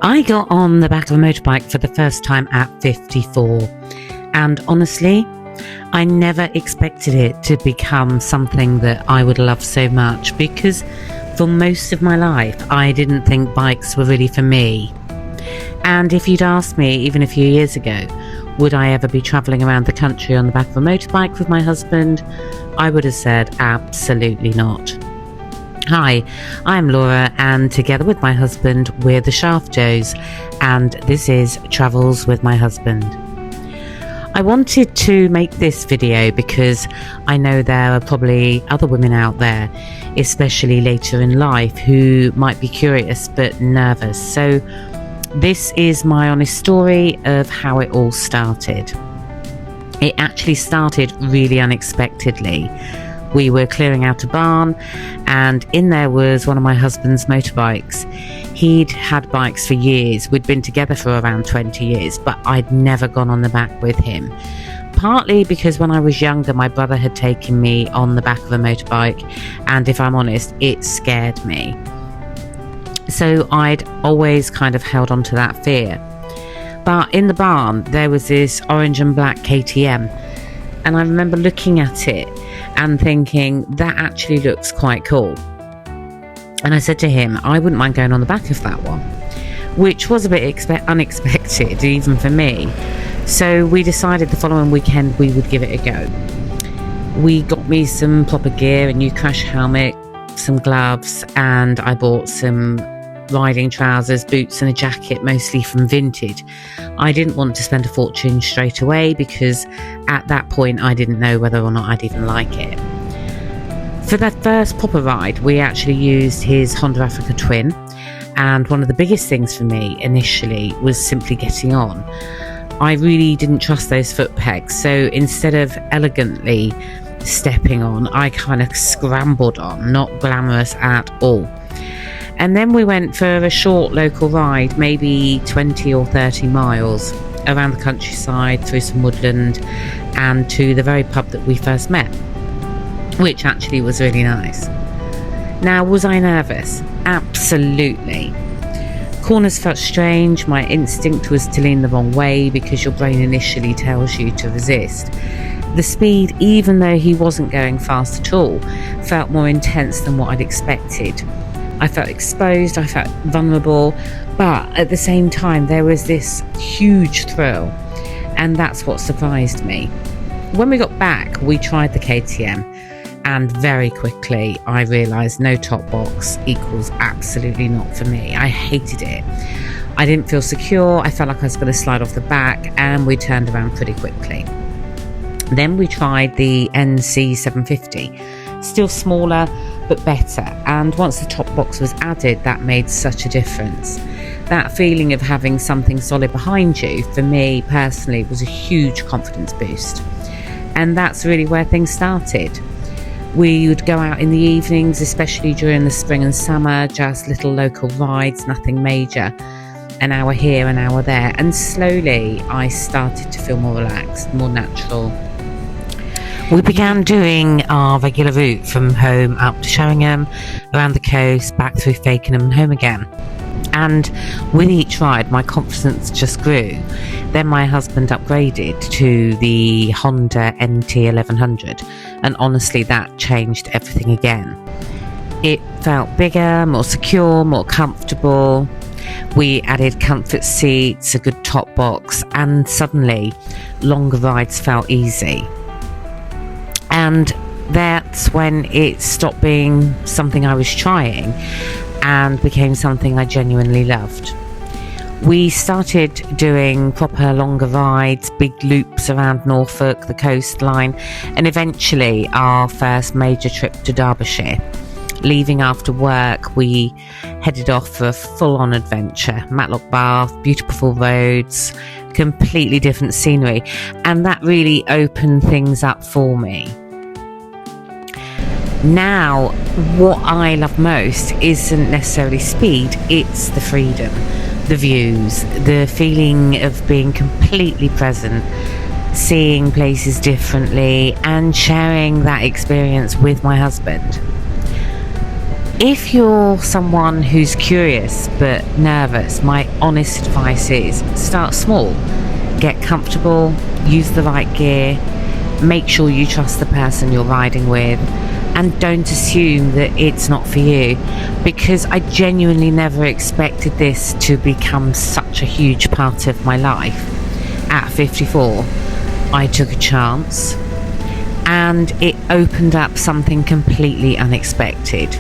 I got on the back of a motorbike for the first time at 54, and honestly, I never expected it to become something that I would love so much, because for most of my life I didn't think bikes were really for me. And if you'd asked me even a few years ago, would I ever be travelling around the country on the back of a motorbike with my husband, I would have said absolutely not. Hi, I'm Laura, and together with my husband we're the Shaft Joes, and this is Travels with my husband. I wanted to make this video because I know there are probably other women out there, especially later in life, who might be curious but nervous. So this is my honest story of how it all started. It actually started really unexpectedly. We were clearing out a barn, and in there was one of my husband's motorbikes. He'd had bikes for years. We'd been together for around 20 years, but I'd never gone on the back with him. Partly because when I was younger, my brother had taken me on the back of a motorbike, and if I'm honest, it scared me. So I'd always kind of held on to that fear. But in the barn, there was this orange and black KTM, and I remember looking at it and thinking, that actually looks quite cool. And I said to him, I wouldn't mind going on the back of that one, which was a bit unexpected even for me. So we decided the following weekend we would give it a go. We got me some proper gear, a new crash helmet, some gloves, and I bought some riding trousers, boots and a jacket, mostly from Vintage. I didn't want to spend a fortune straight away because at that point I didn't know whether or not I'd even like it. For that first proper ride, we actually used his Honda Africa Twin, and one of the biggest things for me initially was simply getting on. I really didn't trust those foot pegs, so instead of elegantly stepping on, I kind of scrambled on, not glamorous at all. And then we went for a short local ride, maybe 20 or 30 miles, around the countryside, through some woodland, and to the very pub that we first met, which actually was really nice. Now, was I nervous? Absolutely. Corners felt strange. My instinct was to lean the wrong way because your brain initially tells you to resist. The speed, even though he wasn't going fast at all, felt more intense than what I'd expected. I felt exposed, I felt vulnerable, but at the same time there was this huge thrill, and that's what surprised me. When we got back, we tried the KTM, and very quickly I realised no top box equals absolutely not for me. I hated it. I didn't feel secure, I felt like I was going to slide off the back, and we turned around pretty quickly. Then we tried the NC 750, still smaller but better, and once the top box was added, that made such a difference. That feeling of having something solid behind you, for me personally, was a huge confidence boost, and that's really where things started. We would go out in the evenings, especially during the spring and summer, just little local rides, nothing major, an hour here, an hour there, and slowly I started to feel more relaxed, more natural. We began doing our regular route from home up to Sheringham, around the coast, back through Fakenham and home again. And with each ride, my confidence just grew. Then my husband upgraded to the Honda NT 1100, and honestly that changed everything again. It felt bigger, more secure, more comfortable. We added comfort seats, a good top box, and suddenly longer rides felt easy. And that's when it stopped being something I was trying and became something I genuinely loved. We started doing proper longer rides, big loops around Norfolk, the coastline, and eventually our first major trip to Derbyshire. Leaving after work, we headed off for a full-on adventure. Matlock Bath, beautiful roads, completely different scenery, and that really opened things up for me. Now, what I love most isn't necessarily speed, it's the freedom, the views, the feeling of being completely present, seeing places differently, and sharing that experience with my husband. If you're someone who's curious but nervous, my honest advice is start small, get comfortable, use the right gear, make sure you trust the person you're riding with, and don't assume that it's not for you, because I genuinely never expected this to become such a huge part of my life. At 54, I took a chance and it opened up something completely unexpected.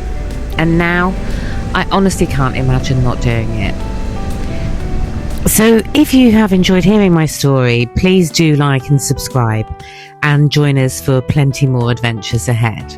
And now I honestly can't imagine not doing it. So if you have enjoyed hearing my story, please do like and subscribe and join us for plenty more adventures ahead.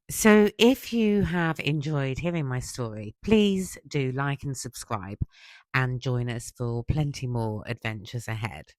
So if you have enjoyed hearing my story, please do like and subscribe and join us for plenty more adventures ahead.